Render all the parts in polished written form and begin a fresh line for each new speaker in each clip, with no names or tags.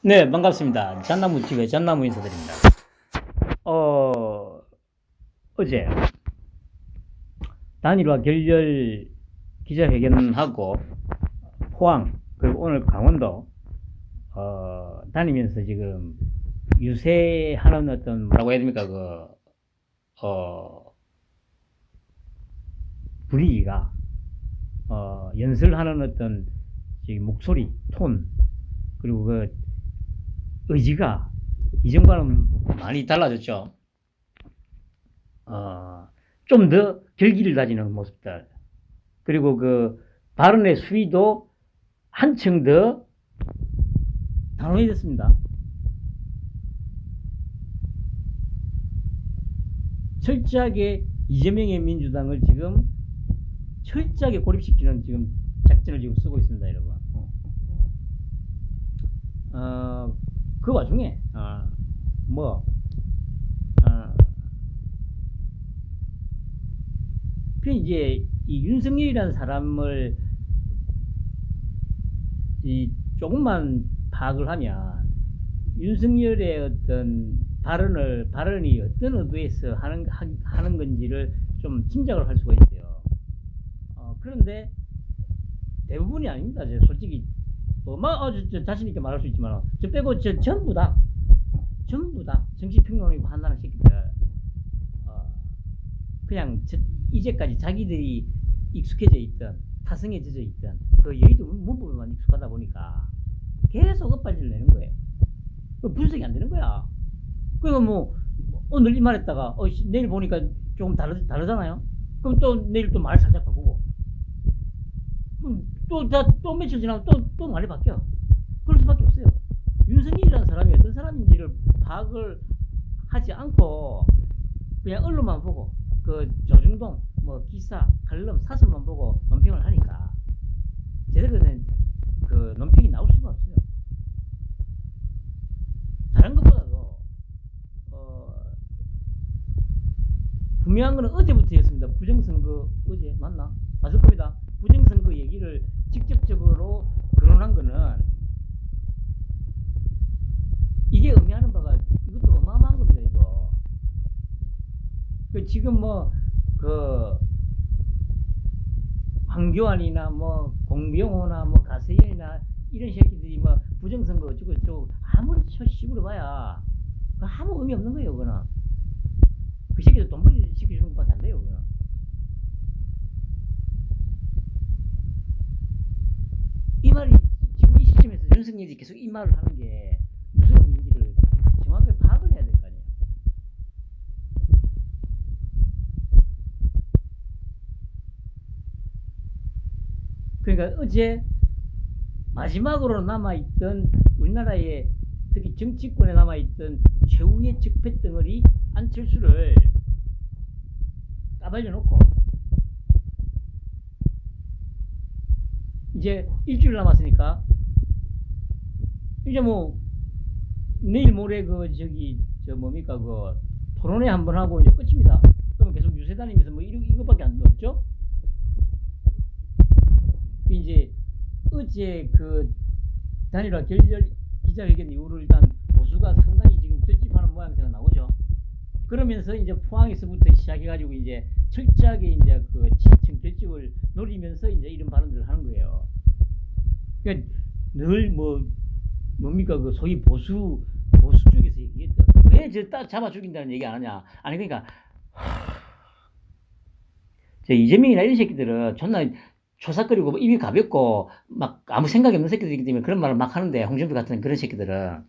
네, 반갑습니다. 잣나무 TV의 잣나무 인사드립니다. 어, 어제 단일화 결렬 기자회견하고 포항 그리고 오늘 강원도 다니면서 지금 유세하는 어떤 뭐라고 해야 됩니까 분위기가 연설하는 어떤 지금 목소리 톤 그리고 그 의지가 이전과는 많이 달라졌죠. 좀 더 결기를 다지는 모습들. 그리고 그 발언의 수위도 한층 더 단호해졌습니다. 철저하게 이재명의 민주당을 지금 철저하게 고립시키는 지금 작전을 지금 쓰고 있습니다, 여러분. 그 와중에, 뭐, 이제 이 윤석열이라는 사람을 이 조금만 파악을 하면 윤석열의 어떤 발언이 어떤 의도에서 하는 건지를 좀 짐작을 할 수가 있어요. 그런데 대부분이 아닙니다. 솔직히 저 자신 있게 말할 수 있지만 저 빼고 전부 다 정치평론이고 한다는 새끼들 그냥 이제까지 자기들이 익숙해져 있던 타성에 젖어 있던 그 여의도 문법에만 익숙하다 보니까 계속 엇발질을 내는 거예요. 분석이 안 되는 거야. 그러니까 뭐 오늘 이 말했다가 내일 보니까 조금 다르잖아요. 그럼 또 내일 또 말 살짝 바꾸고 또 며칠 지나면 또 말이 바뀌어. 그럴 수밖에 없어요. 윤석열이라는 사람이 어떤 사람인지를 파악을 하지 않고 그냥 언론만 보고 그 조중동 뭐 기사 칼럼 사설만 보고 논평을 하니까 제대로 된 그 논평이 나올 수가 없어요. 다른 것보다도 분명한 거는 어제부터였습니다. 부정선거 어제 맞나? 맞을 겁니다. 부정선거 얘기를 직접적으로 거론한 거는 이게 의미하는 바가 이것도 어마어마한 겁니다. 이거 지금 황교안이나 공병호나 가세현이나 이런 새끼들이 부정선거 어쩌고 아무리 씹으러 봐야 아무 의미 없는 거예요. 그거는 그 새끼들 돈벌이 시켜주는 것밖에 안 돼요. 그거는 이 말이 지금 이 시점에서 윤석열이 계속 이 말을 하는 게 무슨 의미인지를 정확하게 파악을 해야 될 거 아니에요. 그러니까 어제 마지막으로 남아있던 우리나라의 특히 정치권에 남아있던 최후의 적폐덩어리 안철수를 까발려 놓고 이제 일주일 남았으니까 이제 내일 모레 뭡니까 토론회 한번 하고 이제 끝입니다. 그러면 계속 유세 다니면서 이거밖에 안 없죠. 이제 어제 그 단일화 결렬 기자회견 이후로 일단 보수가 상당히 지금 결집하는 모양새가 나오죠. 그러면서 이제 포항에서부터 시작해가지고 이제 철저하게 이제 그 지지층 결집을 노리면서 이제 이런 발언들을 하는 거예요. 그러니까 늘 뭡니까 소위 보수 쪽에서 얘기했던 왜 저 잡아 죽인다는 얘기 안 하냐? 아니 그러니까 이재명이나 이런 새끼들은 존나 초사거리고 입이 가볍고 막 아무 생각이 없는 새끼들이기 때문에 그런 말을 막 하는데 홍준표 같은 그런 새끼들은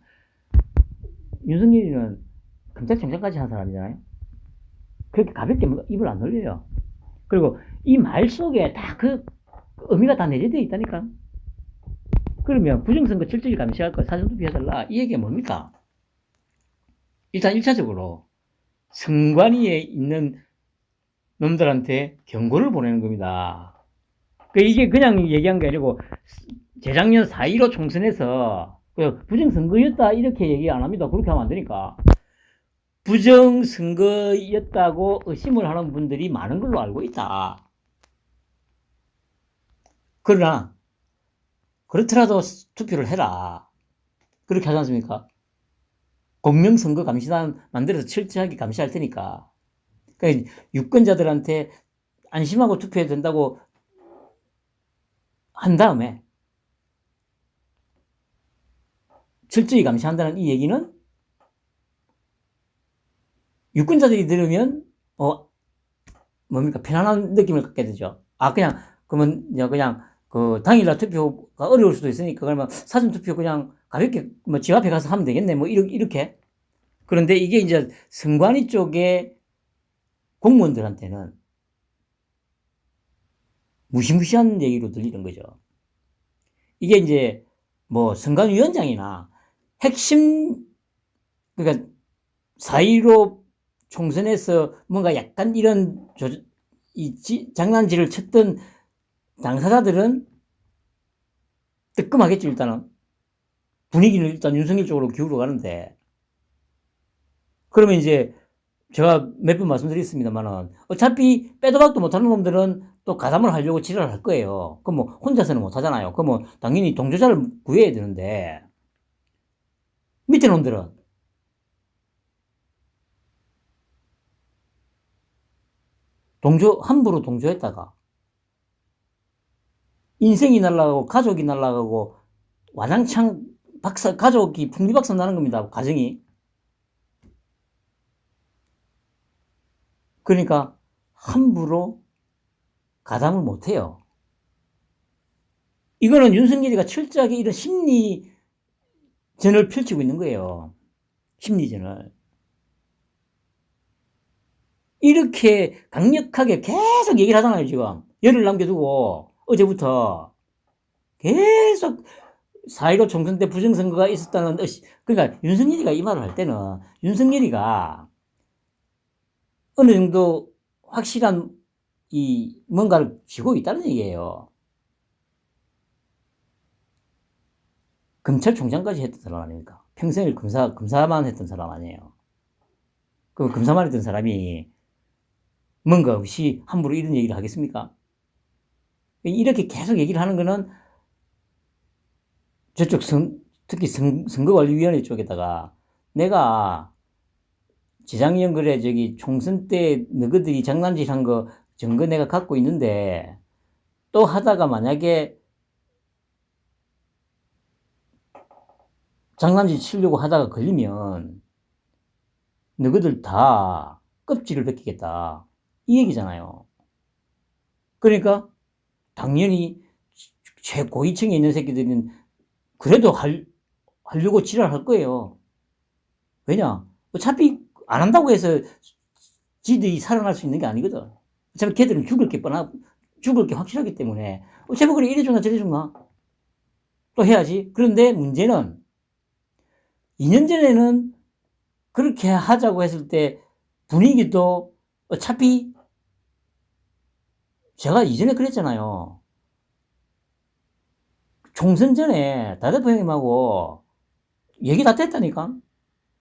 윤석열이는 검찰총장까지 한 사람이잖아요. 그렇게 가볍게 입을 안 놀려요. 그리고 이 말 속에 다 그 의미가 다 내재되어 있다니까. 그러면 부정선거 철저히 감시할 거 사전투표 해달라 이 얘기가 뭡니까? 일단 1차적으로 선관위에 있는 놈들한테 경고를 보내는 겁니다. 이게 그냥 얘기한 게 아니고 재작년 4.15 총선에서 부정선거였다 이렇게 얘기 안 합니다. 그렇게 하면 안 되니까. 부정선거였다고 의심을 하는 분들이 많은 걸로 알고 있다. 그러나 그렇더라도 투표를 해라. 그렇게 하지 않습니까? 공명선거감시단 만들어서 철저하게 감시할 테니까. 그러니까 유권자들한테 안심하고 투표해도 된다고 한 다음에 철저히 감시한다는 이 얘기는 유권자들이 들으면 뭡니까 편안한 느낌을 갖게 되죠. 그냥 그러면 그냥 그 당일날 투표가 어려울 수도 있으니까 그러면 사전 투표 그냥 가볍게 뭐 집 앞에 가서 하면 되겠네 뭐 이렇게. 그런데 이게 이제 선관위 쪽에 공무원들한테는 무시무시한 얘기로 들리는 거죠. 이게 이제 뭐 선관위원장이나 핵심 그러니까 4.15 총선에서 뭔가 약간 이런 장난질을 쳤던 당사자들은 뜨끔하겠죠. 일단은 분위기는 일단 윤석열 쪽으로 기울어 가는데, 그러면 이제 제가 몇 번 말씀드렸습니다만은 어차피 빼도 박도 못하는 놈들은 또 가담을 하려고 지랄을 할 거예요. 그럼 뭐 혼자서는 못 하잖아요. 그럼 뭐 당연히 동조자를 구해야 되는데, 밑에 놈들은 함부로 동조했다가 인생이 날아가고 가족이 날아가고 와장창 가족이 풍비박산 나는 겁니다. 가정이. 그러니까 함부로 가담을 못해요. 이거는 윤석열이가 철저하게 이런 심리전을 펼치고 있는 거예요. 심리전을. 이렇게 강력하게 계속 얘기를 하잖아요, 지금. 열을 남겨두고, 어제부터. 계속 4.15 총선 때 부정선거가 있었다는, 그러니까 윤석열이가 이 말을 할 때는, 윤석열이가 어느 정도 확실한 뭔가를 쥐고 있다는 얘기예요. 검찰총장까지 했던 사람 아닙니까? 평생을 검사만 했던 사람 아니에요. 그 검사만 했던 사람이 뭔가 없이 함부로 이런 얘기를 하겠습니까? 이렇게 계속 얘기를 하는 거는 저쪽 특히 선거관리위원회 쪽에다가 내가 재작년 그래 총선 때 너희들이 장난질 한 거 증거 내가 갖고 있는데 또 하다가 만약에 장난질 치려고 하다가 걸리면 너희들 다 껍질을 벗기겠다 이 얘기잖아요. 그러니까 당연히 최고위층에 있는 새끼들은 그래도 하려고 지랄할 거예요. 왜냐? 어차피 안 한다고 해서 지들이 살아날 수 있는 게 아니거든. 어차피 걔들은 죽을 게 확실하기 때문에 어차피 그래 이래 주나 저래 주나 또 해야지. 그런데 문제는 2년 전에는 그렇게 하자고 했을 때 분위기도 어차피 제가 이전에 그랬잖아요. 총선 전에 다대표 형님하고 얘기 다 됐다니까.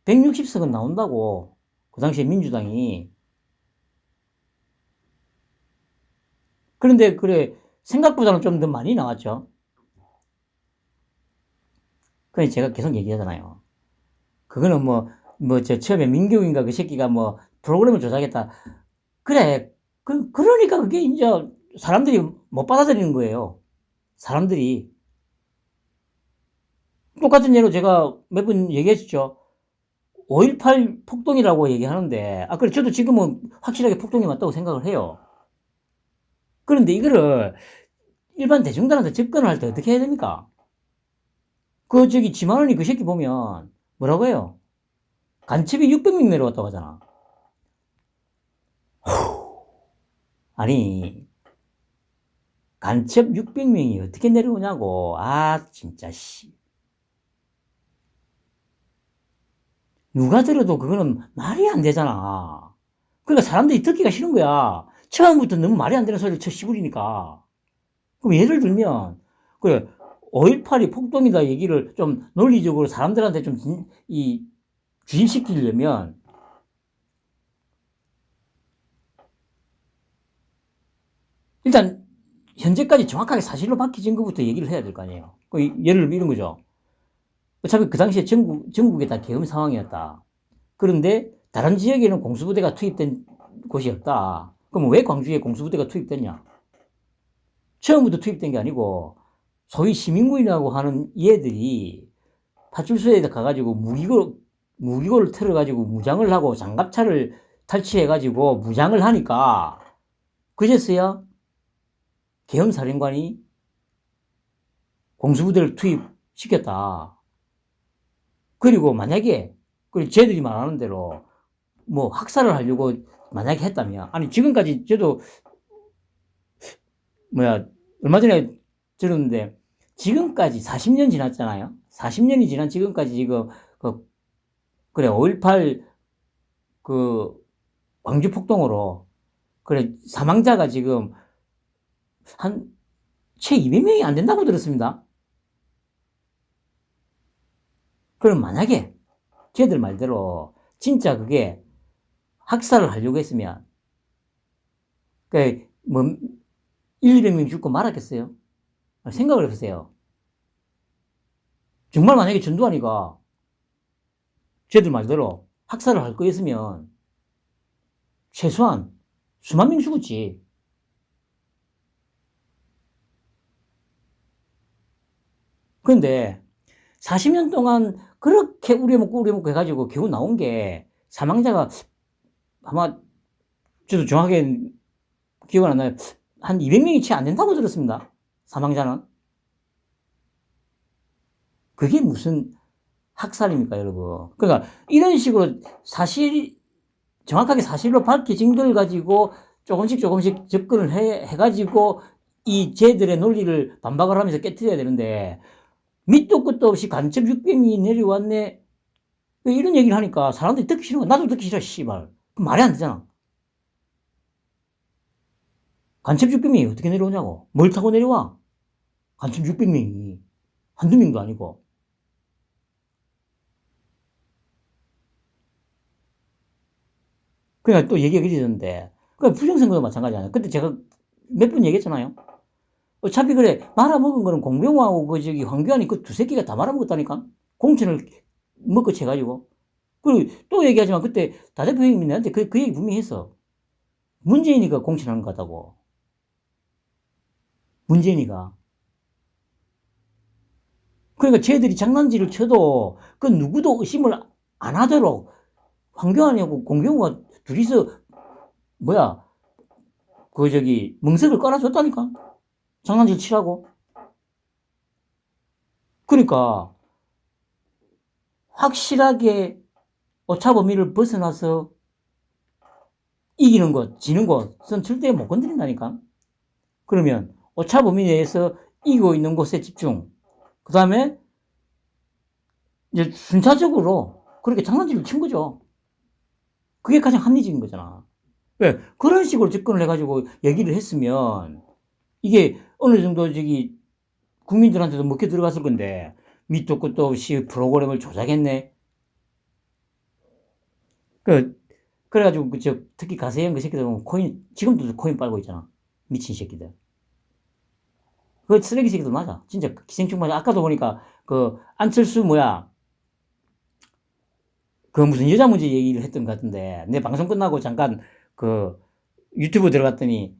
160석은 나온다고. 그 당시에 민주당이. 그런데 그래 생각보다는 좀 더 많이 나왔죠. 그래서 제가 계속 얘기하잖아요. 그거는 처음에 민교인가 그 새끼가 프로그램을 조작했다. 그래. 그러니까 그게 이제 사람들이 못 받아들이는 거예요. 사람들이. 똑같은 예로 제가 몇 번 얘기했죠. 5.18 폭동이라고 얘기하는데, 그래, 저도 지금은 확실하게 폭동이 맞다고 생각을 해요. 그런데 이거를 일반 대중들한테 접근을 할 때 어떻게 해야 됩니까? 지만원이 그 새끼 보면 뭐라고 해요? 간첩이 600명 내려왔다고 하잖아. 아니, 간첩 600명이 어떻게 내려오냐고. 진짜, 씨. 누가 들어도 그거는 말이 안 되잖아. 그러니까 사람들이 듣기가 싫은 거야. 처음부터 너무 말이 안 되는 소리를 씹으리니까. 그럼 예를 들면, 그래, 5.18이 폭동이다 얘기를 좀 논리적으로 사람들한테 좀, 주입시키려면, 일단, 현재까지 정확하게 사실로 밝혀진 것부터 얘기를 해야 될 거 아니에요. 예를 들면 이런 거죠. 어차피 그 당시에 전국에 다 계엄 상황이었다. 그런데 다른 지역에는 공수부대가 투입된 곳이 없다. 그럼 왜 광주에 공수부대가 투입됐냐? 처음부터 투입된 게 아니고 소위 시민군이라고 하는 얘들이 파출소에 가가지고 무기고를 틀어가지고 무장을 하고 장갑차를 탈취해가지고 무장을 하니까 그제서야 계엄사령관이 공수부대를 투입시켰다. 그리고 만약에 쟤들이 말하는 대로 뭐 학살을 하려고 만약에 했다면, 아니 지금까지 저도 얼마 전에 들었는데 지금까지 40년 지났잖아요. 40년이 지난 지금까지 지금 그래 5.18 광주 폭동으로 그래 사망자가 지금 채 200명이 안 된다고 들었습니다. 그럼 만약에 쟤들 말대로 진짜 그게 학살을 하려고 했으면 뭐 200명 죽고 말았겠어요? 생각을 해보세요. 정말 만약에 전두환이가 쟤들 말대로 학살을 할 거였으면 최소한 수만 명 죽었지. 그런데 40년 동안 그렇게 우려먹고 해가지고 겨우 나온 게 사망자가 아마 저도 정확하게 기억은 안 나요. 한 200명이 채 안 된다고 들었습니다. 사망자는. 그게 무슨 학살입니까, 여러분? 그러니까 이런 식으로 정확하게 사실로 밝혀진 걸 가지고 조금씩 접근을 해가지고 이 쟤들의 논리를 반박을 하면서 깨트려야 되는데 밑도 끝도 없이 간첩 600명이 내려왔네. 이런 얘기를 하니까 사람들이 듣기 싫은 거야. 나도 듣기 싫어, 씨발. 말이 안 되잖아. 간첩 600명이 어떻게 내려오냐고. 뭘 타고 내려와? 간첩 600명이. 한두 명도 아니고. 그러니까 또 얘기가 그러는데. 그러니까 부정선거도 마찬가지잖아요. 그때 제가 몇 번 얘기했잖아요. 어차피 그래, 말아먹은 거는 공병호하고 황교안이 그 두 새끼가 다 말아먹었다니까? 공천을 먹고 채가지고. 그리고 또 얘기하지만 그때 다 대표 형님이 나한테 그 얘기 분명히 했어. 문재인이가 공천하는 것 같다고. 문재인이가. 그러니까 쟤들이 장난질을 쳐도 그 누구도 의심을 안 하도록 황교안이하고 공병호가 둘이서 멍석을 깔아줬다니까? 장난질 치라고. 그러니까 확실하게 오차 범위를 벗어나서 이기는 것, 지는 것은 절대 못 건드린다니까. 그러면 오차 범위 내에서 이기고 있는 곳에 집중. 그 다음에 이제 순차적으로 그렇게 장난질을 친 거죠. 그게 가장 합리적인 거잖아. 왜? 그런 식으로 접근을 해가지고 얘기를 했으면 이게 어느 정도 국민들한테도 먹혀 들어갔을 건데 밑도 끝도 없이 프로그램을 조작했네. 그래가지고 특히 가세현 그 새끼들 보면 지금도 코인 빨고 있잖아. 미친 새끼들. 그 쓰레기 새끼들 맞아. 진짜 기생충 맞아. 아까도 보니까 안철수 무슨 여자 문제 얘기를 했던 것 같은데 내 방송 끝나고 잠깐 유튜브 들어갔더니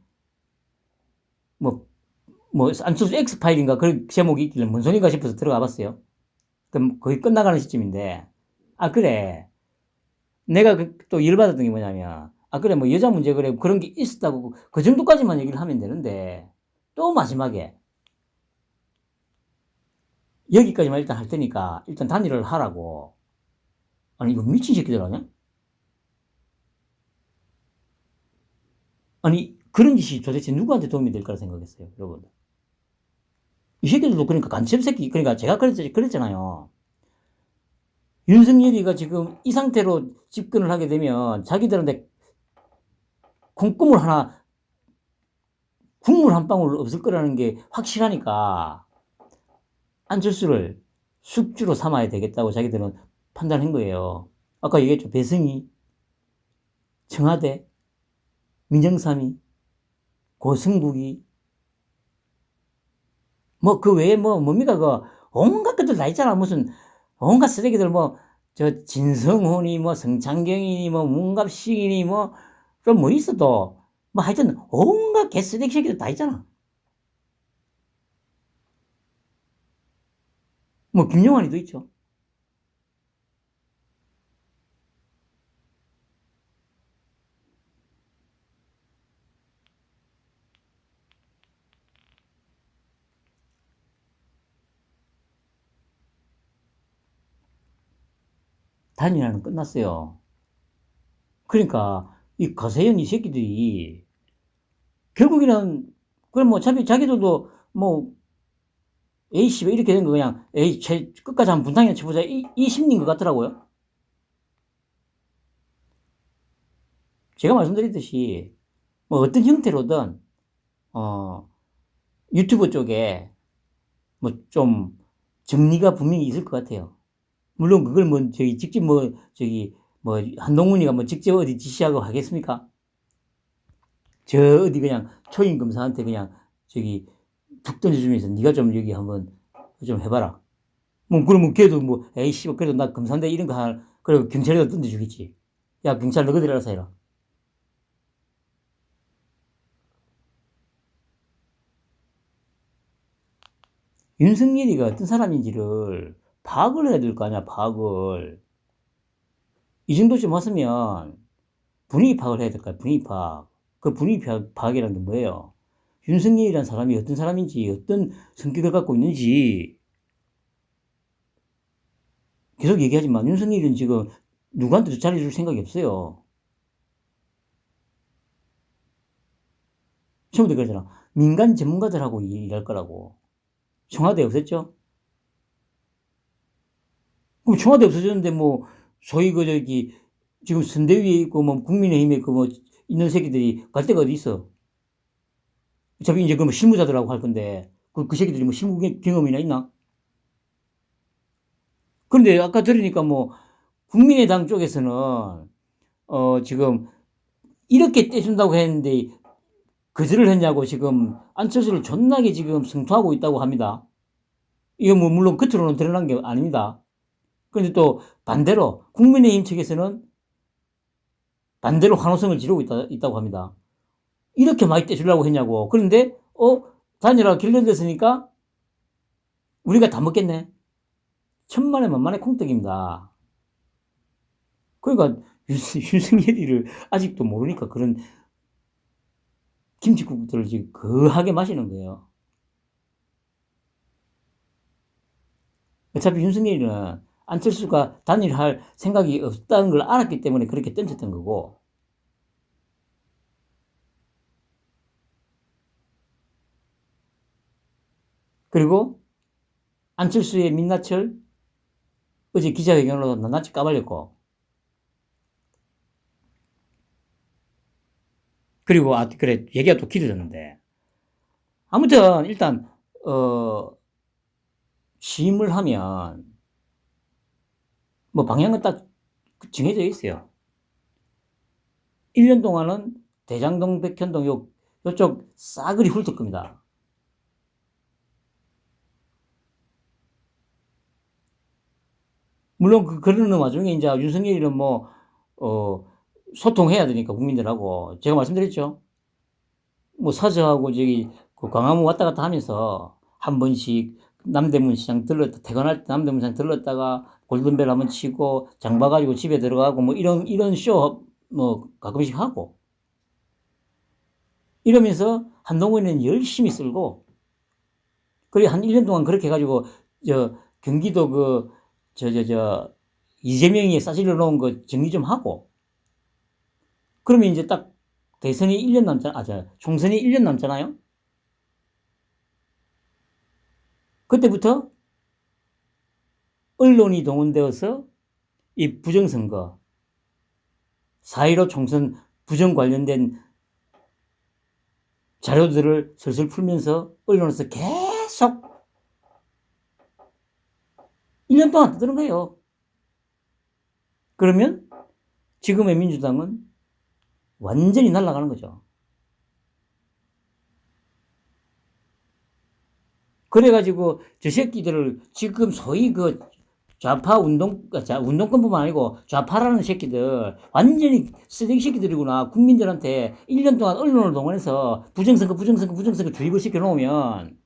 안철수 X파일인가 그런 제목이 있길래 뭔 소리인가 싶어서 들어가 봤어요. 그럼 거의 끝나가는 시점인데 그래. 내가 또 열받았던 게 뭐냐면 그래 여자 문제 그래 그런 게 있었다고 그 정도까지만 얘기를 하면 되는데 또 마지막에 여기까지만 일단 할 테니까 일단 단일을 하라고. 아니 이거 미친 새끼들 아니야? 아니 그런 짓이 도대체 누구한테 도움이 될 거라 생각했어요, 여러분. 이 새끼들도 그러니까 간첩 새끼, 그러니까 제가 그랬잖아요. 윤석열이가 지금 이 상태로 집권을 하게 되면 자기들한테 국물 한 방울 없을 거라는 게 확실하니까 안철수를 숙주로 삼아야 되겠다고 자기들은 판단한 거예요. 아까 얘기했죠. 배승희, 청와대, 민정삼이, 고승국이, 그 외에 뭡니까, 온갖 것들 다 있잖아. 무슨, 온갖 쓰레기들 뭐, 저 진성훈이 뭐 성창경이니 뭐 문갑식이니 뭐, 좀 뭐 있어도, 뭐 하여튼 온갖 개쓰레기 새끼들 다 있잖아. 뭐 김용환이도 있죠. 단일화는 끝났어요. 그러니까 이 가세현 이 새끼들이 결국에는 그럼 뭐 어차피 자기들도 뭐 A씨 왜 이렇게 된 거 그냥 에이 끝까지 한번 분탕이나 쳐보자 이 심리인 것 같더라고요. 제가 말씀드렸듯이 뭐 어떤 형태로든 유튜브 쪽에 뭐 좀 정리가 분명히 있을 것 같아요. 물론 그걸 뭐 저기 직접 뭐 저기 뭐 한동훈이가 뭐 직접 어디 지시하고 하겠습니까? 저 어디 그냥 초임 검사한테 그냥 저기 툭 던져주면서 네가 좀 여기 한번 좀 해봐라. 뭐 그러면 걔도 뭐 에이씨 그래도 나 검사인데 이런 거 하나 그리고 경찰에다 던져주겠지. 야 경찰 너희들 알아서 해라. 윤석열이가 어떤 사람인지를 파악을 해야 될 거 아니야, 파악을. 이 정도쯤 왔으면 분위기 파악을 해야 될 거야, 분위기 파악. 그 분위기 파악이라는 게 뭐예요? 윤석열이라는 사람이 어떤 사람인지, 어떤 성격을 갖고 있는지 계속 얘기하지만 윤석열이는 지금 누구한테도 잘해줄 생각이 없어요. 처음부터 그러잖아. 민간 전문가들하고 일할 거라고. 청와대 없었죠? 그럼 청와대 없어졌는데 뭐 소위 그 저기 지금 선대위에 있고 뭐 국민의힘에 있고 뭐 있는 새끼들이 갈 데가 어디 있어? 어차피 이제 그 뭐 실무자들하고 할 건데 그 새끼들이 뭐 실무 경험이나 있나? 그런데 아까 들으니까 뭐 국민의당 쪽에서는 지금 이렇게 떼준다고 했는데 거절을 했냐고 지금 안철수를 존나게 지금 성토하고 있다고 합니다. 이거 뭐 물론 겉으로는 드러난 게 아닙니다. 그런데 또 반대로 국민의힘 측에서는 반대로 환호성을 지르고 있다고 합니다. 이렇게 많이 떼주려고 했냐고. 그런데 단일화가 결렬됐으니까 우리가 다 먹겠네. 천만에 만만의 콩떡입니다. 그러니까 윤석열이를 아직도 모르니까 그런 김치국들을 지금 거하게 마시는 거예요. 어차피 윤석열이는 안철수가 단일할 생각이 없다는 걸 알았기 때문에 그렇게 던졌던 거고. 그리고 안철수의 민낯을 어제 기자회견으로 낱낱이 까발렸고. 그리고 그래 얘기가 또 길어졌는데 아무튼 일단 취임을 하면 뭐 방향은 딱 정해져 있어요. 1년 동안은 대장동, 백현동 요쪽 싸그리 훑을 겁니다. 물론 그러는 와중에 이제 윤석열이는 뭐 소통해야 되니까 국민들하고 제가 말씀드렸죠. 뭐 사저하고 저기 그 광화문 왔다 갔다 하면서 한 번씩 남대문 시장 퇴근할 때 남대문 시장 들렀다가 골든벨 한번 치고 장 봐가지고 집에 들어가고 뭐 이런 쇼 뭐 가끔씩 하고 이러면서 한동훈은 열심히 쓸고 그리고 한 1년 동안 그렇게 해가지고 경기도 이재명이 싸질러 놓은 거 정리 좀 하고 그러면 이제 딱 대선이 1년 총선이 1년 남잖아요. 그때부터 언론이 동원되어서 이 부정선거 4.15 총선 부정 관련된 자료들을 슬슬 풀면서 언론에서 계속 1년 동안 떠드는 거예요. 그러면 지금의 민주당은 완전히 날아가는 거죠. 그래가지고 저 새끼들을 지금 소위 좌파 운동권뿐만 아니고 좌파라는 새끼들 완전히 쓰레기 새끼들이구나. 국민들한테 1년 동안 언론을 동원해서 부정선거 주입을 시켜놓으면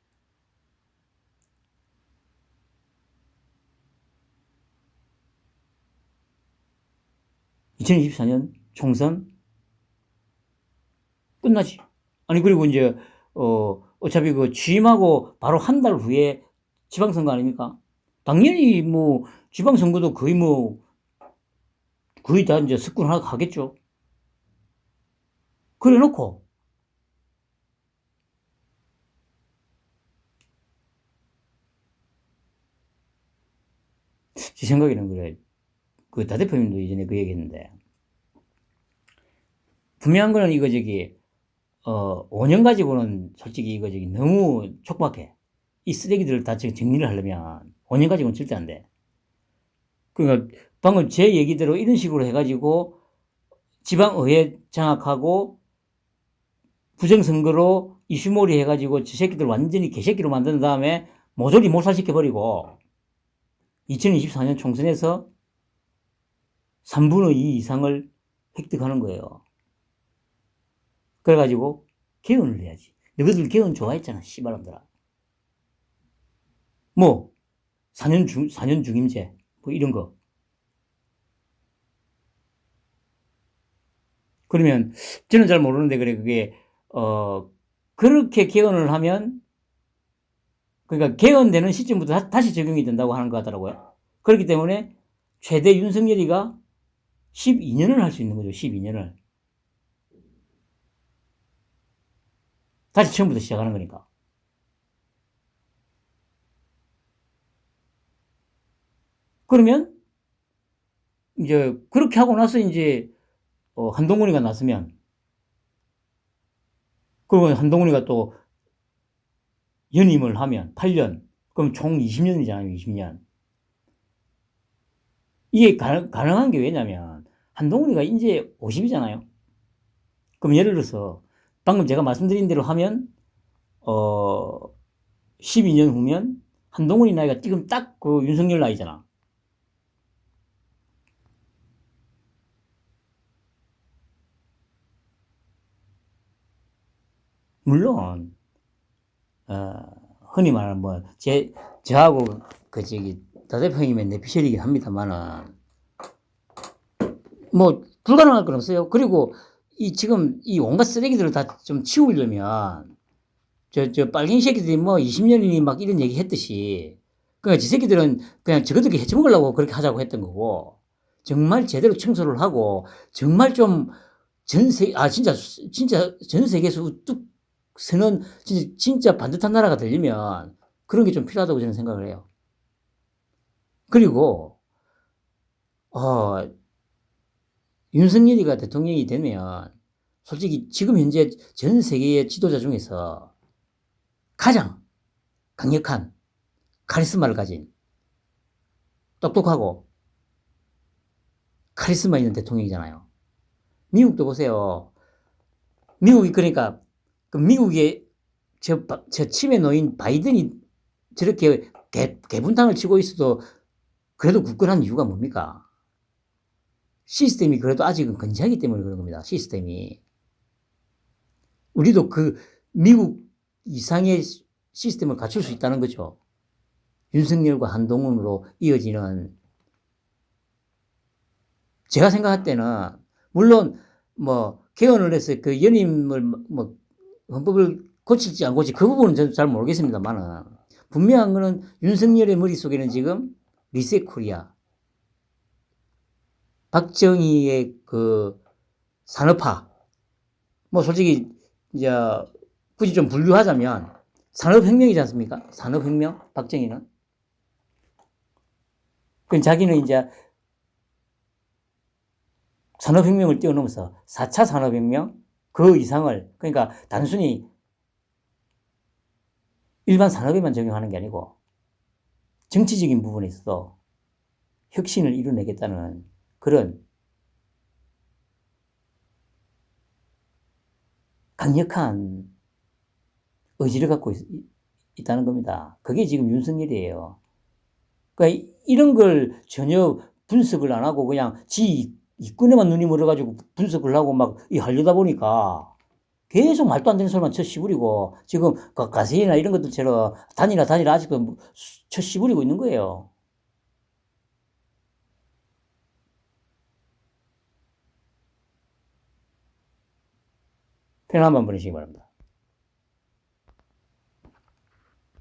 2024년 총선 끝나지. 아니 그리고 이제 어차피 그 취임하고 바로 한 달 후에 지방선거 아닙니까? 당연히 뭐 지방선거도 거의 다 이제 석권하겠죠. 그래 놓고 제 생각에는 그래. 그 다 대표님도 이전에 그 얘기했는데 분명한 거는 이거 5년 가지고는 솔직히 이거 너무 촉박해. 이 쓰레기들을 다 정리를 하려면 5년 가지고는 절대 안 돼. 그러니까 방금 제 얘기대로 이런 식으로 해가지고 지방의회 장악하고 부정선거로 이슈몰이 해가지고 저 새끼들 완전히 개새끼로 만든 다음에 모조리 몰살시켜버리고 2024년 총선에서 3분의 2 이상을 획득하는 거예요. 그래가지고 개헌을 해야지. 너희들 개헌 좋아했잖아, 씨발놈들아. 뭐 4년 중임제 뭐 이런 거. 그러면 저는 잘 모르는데 그래 그게 그렇게 개헌을 하면 그러니까 개헌되는 시점부터 다시 적용이 된다고 하는 것 같더라고요. 그렇기 때문에 최대 윤석열이가 12년을 할 수 있는 거죠. 12년을. 다시 처음부터 시작하는 거니까. 그러면 이제 그렇게 하고 나서 이제 한동훈이가 났으면 그러면 한동훈이가 또 연임을 하면 8년 그럼 총 20년이잖아요. 20년. 이게 가능한 게 왜냐면 한동훈이가 이제 50이잖아요. 그럼 예를 들어서 방금 제가 말씀드린 대로 하면 12년 후면 한동훈이 나이가 지금 딱 그 윤석열 나이잖아. 물론 흔히 말하는 뭐 저하고 다 대표님의 내피셜이긴 합니다만은 뭐 불가능할 건 없어요. 그리고 지금 이 온갖 쓰레기들을 다 좀 치우려면 저 빨갱이 새끼들이 뭐 20년이니 막 이런 얘기 했듯이 그러니까 지 새끼들은 그냥 저것들끼리 해쳐먹으려고 그렇게 하자고 했던 거고 정말 제대로 청소를 하고 정말 좀 진짜 전 세계에서 우뚝 서는 진짜 반듯한 나라가 되려면 그런 게 좀 필요하다고 저는 생각을 해요. 그리고 윤석열이가 대통령이 되면 솔직히 지금 현재 전 세계의 지도자 중에서 가장 강력한 카리스마를 가진 똑똑하고 카리스마 있는 대통령이잖아요. 미국도 보세요. 미국이 그러니까 그 미국의 저 침에 놓인 바이든이 저렇게 개분탕을 치고 있어도 그래도 굳건한 이유가 뭡니까? 시스템이 그래도 아직은 건재하기 때문에 그런 겁니다. 시스템이. 우리도 그 미국 이상의 시스템을 갖출 수 있다는 거죠. 윤석열과 한동훈으로 이어지는 제가 생각할 때는 물론 뭐 개헌을 해서 그 연임을 뭐 헌법을 고칠지 안 고칠지 그 부분은 저는 잘 모르겠습니다만은 분명한 거는 윤석열의 머릿속에는 지금 리셋 코리아 박정희의 그 산업화 뭐 솔직히 이제 굳이 좀 분류하자면 산업혁명이지 않습니까? 산업혁명 박정희는 그 자기는 이제 산업혁명을 뛰어넘어서 4차 산업혁명 그 이상을 그러니까 단순히 일반 산업에만 적용하는 게 아니고 정치적인 부분에 있어서 혁신을 이뤄내겠다는 그런 강력한 의지를 갖고 있다는 겁니다. 그게 지금 윤석열이에요. 그러니까 이런 걸 전혀 분석을 안 하고 그냥 지 이권에만 눈이 멀어가지고 분석을 하고 막 하려다 보니까 계속 말도 안 되는 소리만 쳐 씹으리고 지금 가세이나 이런 것들처럼 단이라 아직도 쳐 씹으리고 있는 거예요. 펜 한번 보내시기 바랍니다.